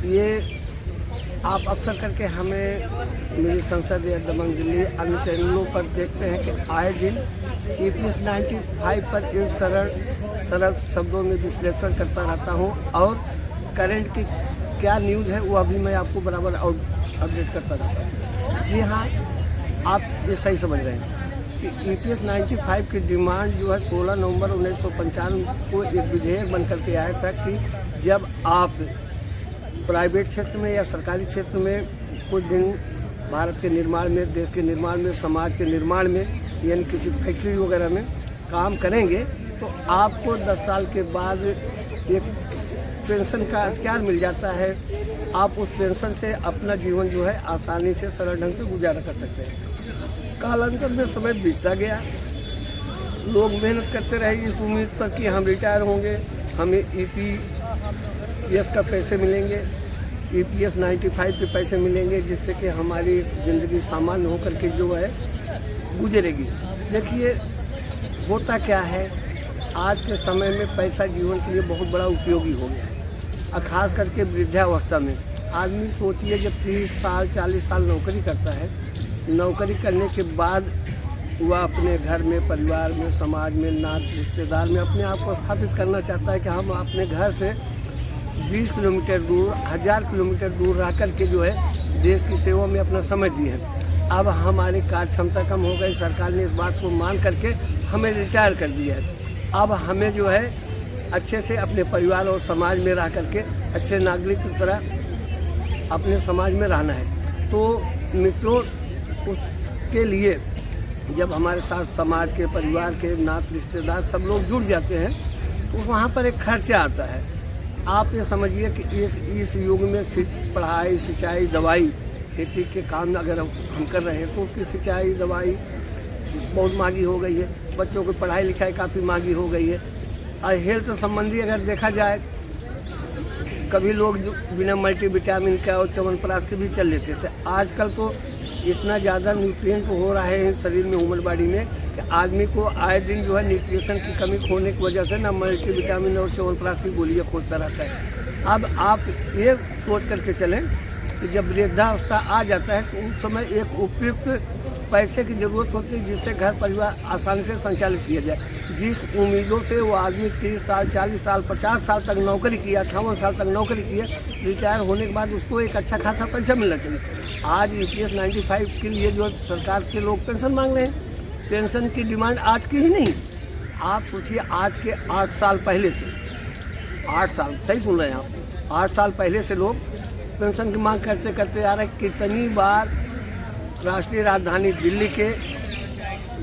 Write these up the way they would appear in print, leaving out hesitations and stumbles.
ये आप अक्सर करके हमें मेरी संसदीय दबंग दिल्ली अन्य चैनलों पर देखते हैं कि आए दिन EPS 95 पर इन सरल शब्दों में विश्लेषण करता रहता हूं और करंट की क्या न्यूज़ है वो अभी मैं आपको बराबर अपडेट करता रहता हूँ। जी हाँ, आप ये सही समझ रहे हैं कि EPS 95 की डिमांड जो है 16 नवंबर 1995 को एक विधेयक बन करके आया था कि जब आप प्राइवेट क्षेत्र में या सरकारी क्षेत्र में कुछ दिन भारत के निर्माण में, देश के निर्माण में, समाज के निर्माण में, यानी किसी फैक्ट्री वगैरह में काम करेंगे तो आपको 10 साल के बाद एक पेंशन का अधिकार मिल जाता है। आप उस पेंशन से अपना जीवन जो है आसानी से सरल ढंग से गुजारा कर सकते हैं। कालांतर में समय बीतता गया, लोग मेहनत करते रहे इस उम्मीद पर कि हम रिटायर होंगे, हमें EPS का पैसे मिलेंगे, EPS 95 के पैसे मिलेंगे, जिससे कि हमारी ज़िंदगी सामान्य होकर के जो है गुजरेगी। देखिए होता क्या है, आज के समय में पैसा जीवन के लिए बहुत बड़ा उपयोगी हो गया है और ख़ास करके वृद्धावस्था में। आदमी सोचिए जब 30 साल 40 साल नौकरी करता है, नौकरी करने के बाद वह अपने घर में, परिवार में, समाज में, नात रिश्तेदार में अपने आप को स्थापित करना चाहता है कि हम अपने घर से 20 किलोमीटर दूर, 1000 किलोमीटर दूर रह कर के जो है देश की सेवा में अपना समय दिए हैं। अब हमारी कार्य क्षमता कम हो गई, सरकार ने इस बात को मान करके हमें रिटायर कर दिया है। अब हमें जो है अच्छे से अपने परिवार और समाज में रह करके अच्छे नागरिक की तरह अपने समाज में रहना है। तो मित्रों, उसके लिए जब हमारे साथ समाज के, परिवार के, नात रिश्तेदार सब लोग जुड़ जाते हैं तो वहाँ पर एक खर्चा आता है। आप ये समझिए कि इस युग में पढ़ाई, सिंचाई, दवाई, खेती के काम अगर हम कर रहे हैं तो उसकी सिंचाई, दवाई बहुत महंगी हो गई है। बच्चों की पढ़ाई लिखाई काफ़ी महंगी हो गई है। और हेल्थ संबंधी अगर देखा जाए, कभी लोग बिना मल्टीविटामिन का और च्यवनप्राश के भी चल लेते थे। आजकल तो इतना ज़्यादा न्यूट्रिएंट हो रहा है शरीर में, ह्यूमन बॉडी में, कि आदमी को आए दिन जो है न्यूट्रिशन की कमी होने की वजह से ना मल्टीविटामिन और च्यवनप्राश की गोलियाँ खोजता रहता है। अब आप ये सोच करके चलें कि जब वृद्धावस्था आ जाता है तो उस समय एक उपयुक्त पैसे की ज़रूरत होती है जिससे घर परिवार आसानी से संचालित किया जाए। जिस उम्मीदों से वो आदमी 30 साल, 40 साल, 50 साल तक नौकरी किया, 58 साल तक नौकरी किया, रिटायर होने के बाद उसको एक अच्छा खासा पैसा मिलना चाहिए। आज EPS 95 के लिए जो सरकार के लोग पेंशन मांग रहे हैं, पेंशन की डिमांड आज की ही नहीं, आप सोचिए आज के 8 साल पहले से, 8 साल, सही सुन रहे हैं आप, 8 साल पहले से लोग पेंशन की मांग करते करते आ रहे हैं। कितनी बार राष्ट्रीय राजधानी दिल्ली के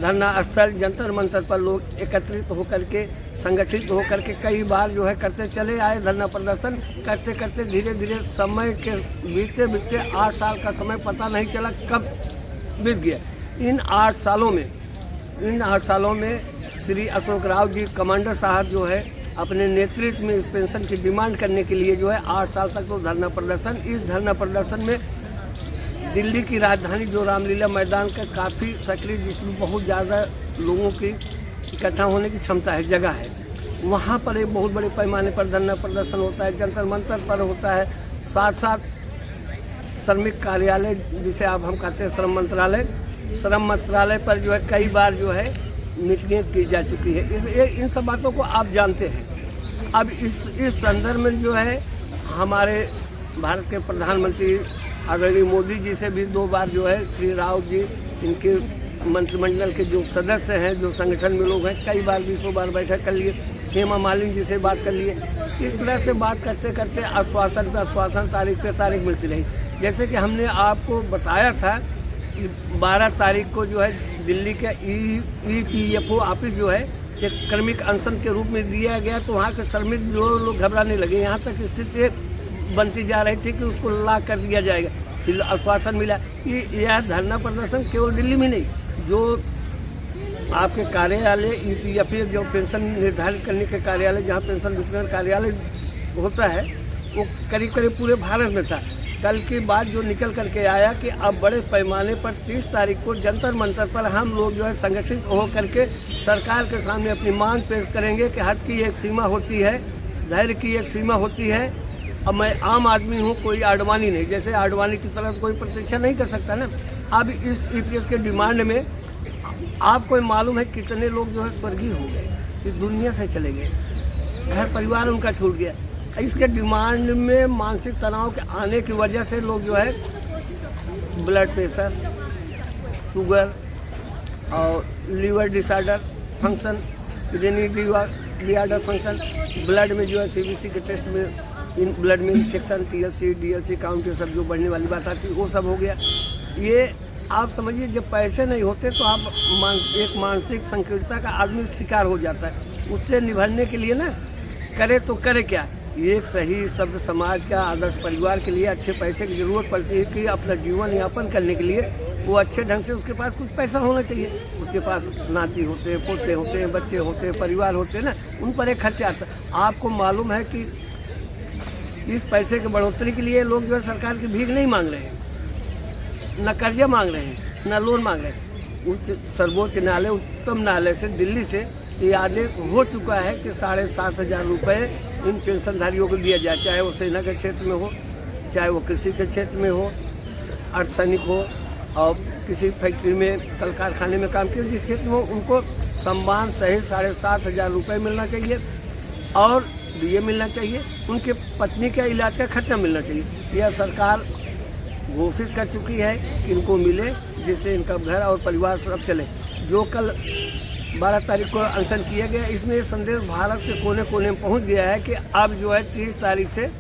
धरना स्थल जंतर मंतर पर लोग एकत्रित होकर के, संगठित होकर के कई बार जो है करते चले आए। धरना प्रदर्शन करते करते धीरे धीरे समय के बीतते बीतते 8 साल का समय पता नहीं चला कब बीत गया। इन 8 सालों में श्री अशोक राव जी कमांडर साहब जो है अपने नेतृत्व में इस पेंशन की डिमांड करने के लिए जो है 8 साल तक तो धरना प्रदर्शन, इस धरना प्रदर्शन में दिल्ली की राजधानी जो रामलीला मैदान का काफ़ी सक्रिय, जिसमें बहुत ज़्यादा लोगों की इकट्ठा होने की क्षमता है, जगह है, वहाँ पर एक बहुत बड़े पैमाने पर धरना प्रदर्शन होता है, जंतर मंतर पर होता है। साथ साथ श्रमिक कार्यालय जिसे आप हम कहते हैं श्रम मंत्रालय पर जो है कई बार जो है मीटिंगें की जा चुकी है। इन सब बातों को आप जानते हैं। अब इस संदर्भ में जो है हमारे भारत के प्रधानमंत्री आदरणीय मोदी जी से भी 2 बार जो है श्री राव जी, इनके मंत्रिमंडल के जो सदस्य हैं, जो संगठन में लोग हैं, कई बार 20 बार बैठक कर लिए। हेमा मालिनी जी से बात कर लिए। इस तरह से बात करते करते आश्वासन पे आश्वासन, तारीख पे तारीख मिलती रही। जैसे कि हमने आपको बताया था कि 12 तारीख को जो है दिल्ली का EPFO ऑफिस जो है एक क्रमिक अनशन के रूप में दिया गया, तो वहाँ के श्रमिक लोग घबराने लगे। यहाँ तक स्थिति बनती जा रही थी कि उसको ला कर दिया जाएगा। फिर आश्वासन मिला कि यह धरना प्रदर्शन केवल दिल्ली में नहीं, जो आपके कार्यालय EPF जो पेंशन निर्धारित करने के कार्यालय, जहाँ पेंशन वितरण कार्यालय होता है, वो करीब करीब पूरे भारत में था। कल की बात जो निकल करके आया कि अब बड़े पैमाने पर 30 तारीख को जंतर मंतर पर हम लोग जो है संगठित हो करके सरकार के सामने अपनी मांग पेश करेंगे कि हद की एक सीमा होती है, धैर्य की एक सीमा होती है, अब मैं आम आदमी हूँ, कोई आडवाणी नहीं, जैसे आडवाणी की तरह कोई प्रतीक्षा नहीं कर सकता ना। अब इस ईपीएस के डिमांड में आपको मालूम है कितने लोग जो है स्वर्गीय हो गए, इस दुनिया से चले गए, घर परिवार उनका छूट गया। इसके डिमांड में मानसिक तनाव के आने की वजह से लोग जो है ब्लड प्रेशर, शुगर और liver disorder function, kidney disorder function, blood में जो है सीबीसी के टेस्ट में इन ब्लड में इन्फेक्शन, टीएलसी डीएलसी काउंट ये सब जो बढ़ने वाली बात आती है वो सब हो गया। ये आप समझिए जब पैसे नहीं होते तो आप एक मानसिक संकीर्णता का आदमी शिकार हो जाता है। उससे निभरने के लिए ना करे तो करे क्या, एक सही सभ्य समाज का आदर्श परिवार के लिए अच्छे पैसे की जरूरत पड़ती है कि अपना जीवन यापन करने के लिए वो अच्छे ढंग से उसके पास कुछ पैसा होना चाहिए। उसके पास नाती होते हैं, पोते होते हैं, बच्चे होते हैं, परिवार होते हैं ना, उन पर एक खर्चा आता है। आपको मालूम है कि इस पैसे की बढ़ोतरी के लिए लोग जो है सरकार की भीख नहीं मांग रहे हैं, न कर्जा मांग रहे हैं, न लोन मांग रहे हैं। सर्वोच्च न्यायालय, उच्चतम न्यायालय से, दिल्ली से ये आदेश हो चुका है कि 7,500 रुपये इन पेंशनधारियों को दिया जाए, चाहे वो सेना के क्षेत्र में हो, चाहे वो कृषि के क्षेत्र में हो, अर्धसैनिक हो और किसी फैक्ट्री में, कल कारखाने में काम किए, जिस क्षेत्र में हो उनको सम्मान सहित 7,500 रुपये मिलना चाहिए और ये मिलना चाहिए। उनके पत्नी का इलाज का खर्चा मिलना चाहिए। यह सरकार घोषित कर चुकी है कि इनको मिले, जिससे इनका घर और परिवार सब चले। जो कल 12 तारीख को अनशन किया गया, इसमें ये संदेश भारत के कोने कोने में पहुंच गया है कि अब जो है 30 तारीख से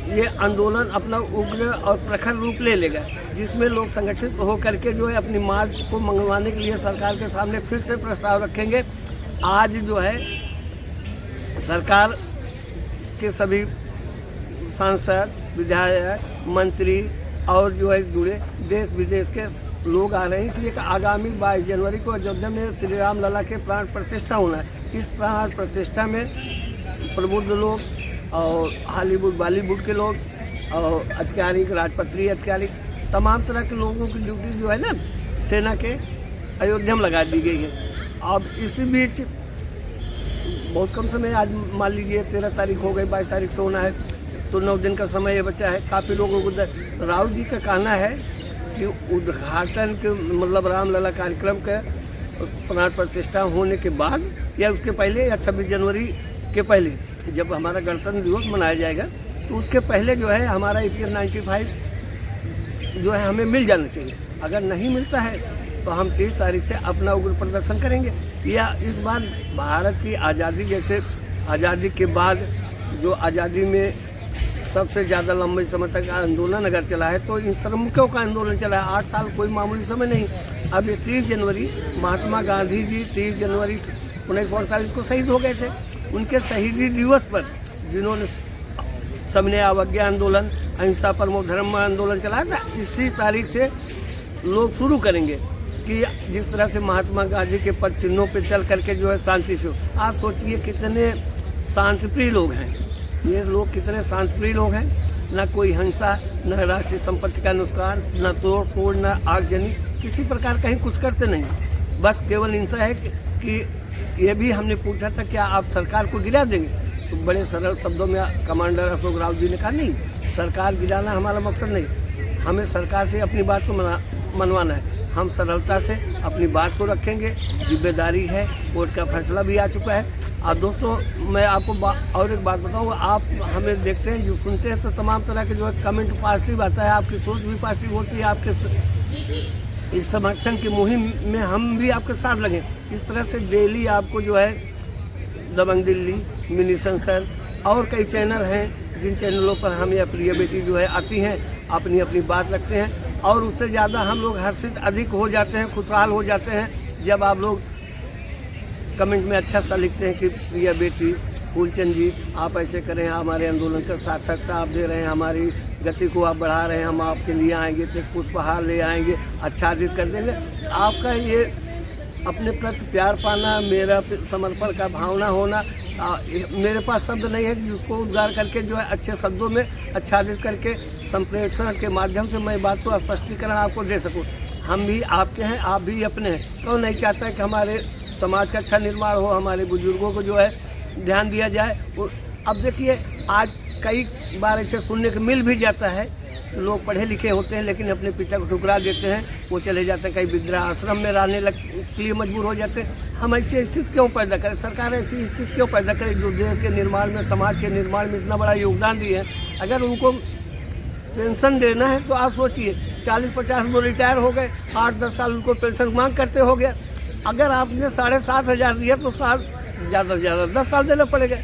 ये आंदोलन अपना उग्र और प्रखर रूप ले लेगा, जिसमें लोग संगठित होकर के जो है अपनी मांग को मंगवाने के लिए सरकार के सामने फिर से प्रस्ताव रखेंगे। आज जो है सरकार के सभी सांसद, विधायक, मंत्री और जो है जुड़े देश विदेश के लोग आ रहे हैं, इसलिए कि आगामी 22 जनवरी को अयोध्या में श्री राम लला के प्राण प्रतिष्ठा होना है। इस प्राण प्रतिष्ठा में प्रबुद्ध लोग और हॉलीवुड बॉलीवुड के लोग और अधिकारी, राजपत्रित अधिकारी, तमाम तरह के लोगों की ड्यूटी जो है ना सेना के अयोध्या में लगा दी गई है। अब इसी बीच बहुत कम समय, आज मान लीजिए 13 तारीख हो गई, 22 तारीख से होना है, तो 9 दिन का समय बचा है। काफ़ी लोगों को राव जी का कहना है कि उद्घाटन के मतलब रामलला कार्यक्रम का प्राण प्रतिष्ठा होने के बाद या उसके पहले या 26 जनवरी के पहले जब हमारा गणतंत्र दिवस मनाया जाएगा तो उसके पहले जो है हमारा EPS 95 जो है हमें मिल जाना चाहिए। अगर नहीं मिलता है तो हम 30 तारीख से अपना उग्र प्रदर्शन करेंगे। या इस बार भारत की आज़ादी, जैसे आज़ादी के बाद जो आज़ादी में सबसे ज़्यादा लंबे समय तक आंदोलन अगर चला है तो इन श्रमिकों का आंदोलन चला है। 8 साल कोई मामूली समय नहीं। अब ये 30 जनवरी महात्मा गांधी जी 30 जनवरी 1948 को शहीद हो गए थे। उनके शहीदी दिवस पर जिन्होंने सविनय अवज्ञा आंदोलन, अहिंसा परमो धर्म आंदोलन चलाया था, इसी तारीख से लोग शुरू करेंगे कि जिस तरह से महात्मा गांधी के पद चिन्हों पर चल करके जो है शांति से। आप सोचिए कितने शांतिप्रिय लोग हैं ये लोग, कितने शांतिप्रिय लोग हैं। न कोई हिंसा, न राष्ट्रीय संपत्ति का नुकसान, न तोड़ फोड़, न आगजनी, किसी प्रकार कहीं कुछ करते नहीं। बस केवल हिंसा है कि ये भी हमने पूछा था क्या आप सरकार को गिरा देंगे, तो बड़े सरल शब्दों में कमांडर अशोक राव जी ने कहा नहीं, सरकार गिराना हमारा मकसद नहीं, हमें सरकार से अपनी बात को मनवाना है। हम सरलता से अपनी बात को रखेंगे, जिम्मेदारी है, कोर्ट का फैसला भी आ चुका है। और दोस्तों मैं आपको और एक बात बताऊँ, आप हमें देखते हैं जो सुनते हैं तो तमाम तरह के जो है कमेंट पॉजिटिव आता है, आपकी सोच भी पॉजिटिव होती है। आपके इस समर्थन की मुहिम में हम भी आपके साथ लगे। इस तरह से डेली आपको जो है दबंग दिल्ली, मिनी संसद और कई चैनल हैं जिन चैनलों पर हम ये प्रिय बेटी जो है आती हैं, अपनी अपनी बात रखते हैं और उससे ज़्यादा हम लोग हर्षित अधिक हो जाते हैं, खुशहाल हो जाते हैं जब आप लोग कमेंट में अच्छा सा लिखते हैं कि प्रिय बेटी फूलचंद जी आप ऐसे करें, हमारे आंदोलन का सार्थकता आप दे रहे हैं, हमारी गति को आप बढ़ा रहे हैं, हम आपके लिए आएंगे तो पुष्पहार ले आएंगे, आच्छादित कर देंगे। आपका ये अपने प्रति प्यार पाना, मेरा समर्पण का भावना होना, मेरे पास शब्द नहीं है जिसको उद्गार करके जो है अच्छे शब्दों में आच्छादित करके संप्रेषण के माध्यम से मैं बात को स्पष्टीकरण आपको दे सकूं। हम भी आपके हैं, आप भी अपने हैं। कौन नहीं चाहता है कि हमारे समाज का अच्छा निर्माण हो, हमारे बुजुर्गों को जो है ध्यान दिया जाए। अब देखिए आज कई बार ऐसे सुनने को मिल भी जाता है, लोग पढ़े लिखे होते हैं लेकिन अपने पिता को ठुकरा देते हैं, वो चले जाते हैं कई वृद्धा आश्रम में रहने के लिए मजबूर हो जाते हैं। हम ऐसी स्थिति क्यों पैदा करें, सरकार ऐसी स्थिति क्यों पैदा करे जो देश के निर्माण में, समाज के निर्माण में इतना बड़ा योगदान दिए हैं। अगर उनको पेंशन देना है तो आप सोचिए 40-50 वो रिटायर हो गए, 8-10 साल उनको पेंशन मांग करते हो गया। अगर आपने 7,500 दिया तो साल ज़्यादा से ज़्यादा 10 साल देना पड़ेगा।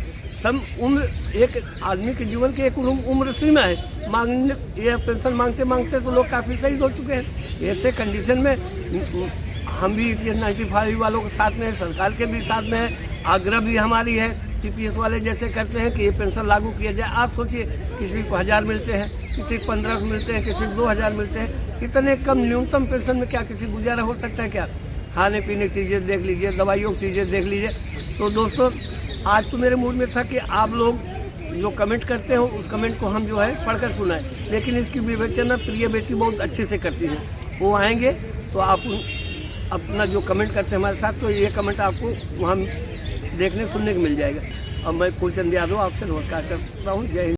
सम उम्र एक आदमी के जीवन की एक उम्र सीमा है, मांगने ये पेंशन मांगते मांगते तो लोग काफ़ी शहीद हो चुके हैं। ऐसे कंडीशन में हम भी EPS 95 वालों के साथ में, सरकार के भी साथ में है, आग्रह भी हमारी है। TPS वाले जैसे करते हैं कि ये पेंशन लागू किया जाए। आप सोचिए किसी को 1000 मिलते हैं, किसी को 1500 मिलते हैं, किसी को 2000 मिलते हैं। इतने कम न्यूनतम पेंशन में क्या किसी गुजारा हो सकता है क्या? खाने पीने की चीज़ें देख लीजिए, दवाइयों की चीज़ें देख लीजिए। तो दोस्तों आज तो मेरे मूड में था कि आप लोग जो कमेंट करते हो उस कमेंट को हम जो है पढ़कर सुनाएं, लेकिन इसकी विवेचना प्रिय बेटी बहुत अच्छे से करती है। वो आएंगे तो आप अपना जो कमेंट करते हैं हमारे साथ, तो ये कमेंट आपको वहाँ देखने सुनने को मिल जाएगा। और मैं फूलचंद यादव आपसे नमस्कार करता हूँ। जय हिंद।